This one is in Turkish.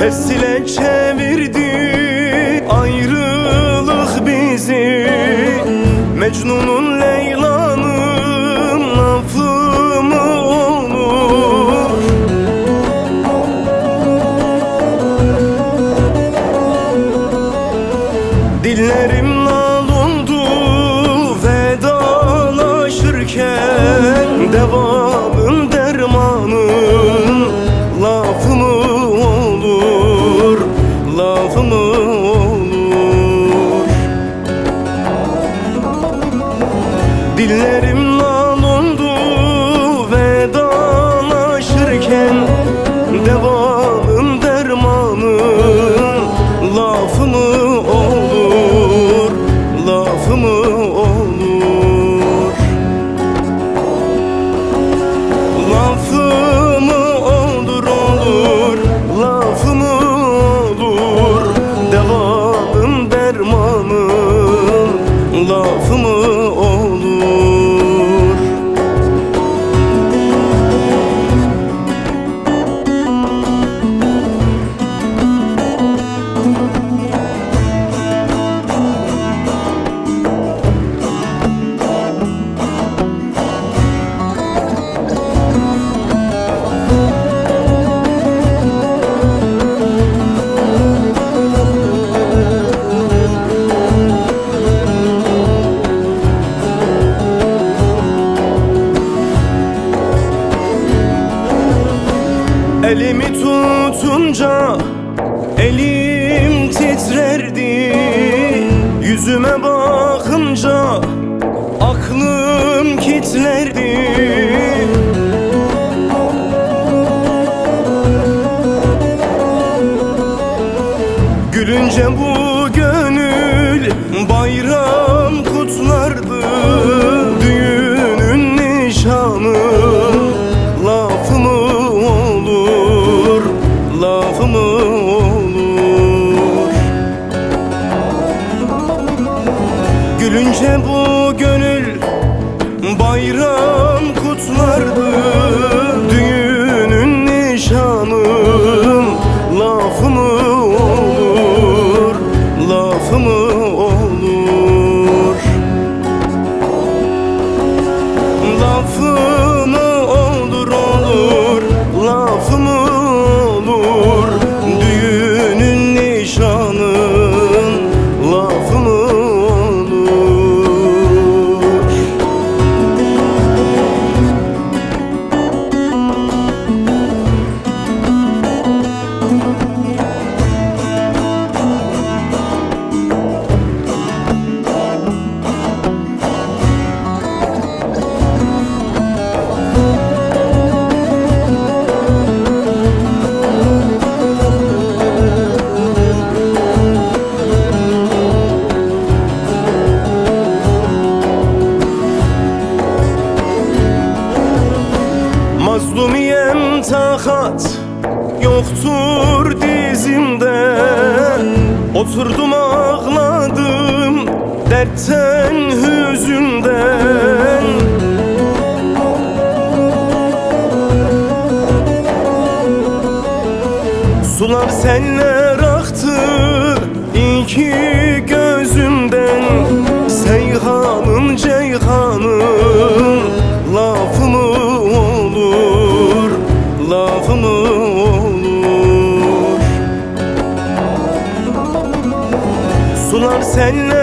Esile çevirdi ayrılık bizi, Mecnun'un Leyla'nın lafı mı olur? Dillerim lal oldu vedalaşırken, devamın dermanın lafı mı olur, lafı mı olur? Dillerim lal oldu vedalaşırken, devamın dermanın lafı mı olur, lafı mı olur? Lafı mı olur, olur, lafı mı olur? Devamın dermanın lafı mı olur? Elimi tutunca elim titrerdi, yüzüme bakınca aklım kitlerdi. Gülünce bu gönül bayram kutlardı, düğünün nişanı lafı mı olur, lafı mı olur? Gülünce bu gönül bayram kutlardı, düğünün nişanı lafı mı olur, lafı mı olur? Lafı mı olur, olur, lafı mı olur? Düğünün nişanın lafı mı olur? Mazlumiyem takat yoktur dizimde, oturdum ağladım dertten hüzünden. Sular seller aktı iki gözümden, Seyhan'ın Ceyhan'ın lafı mı olur, lafı mı olur? Sular seller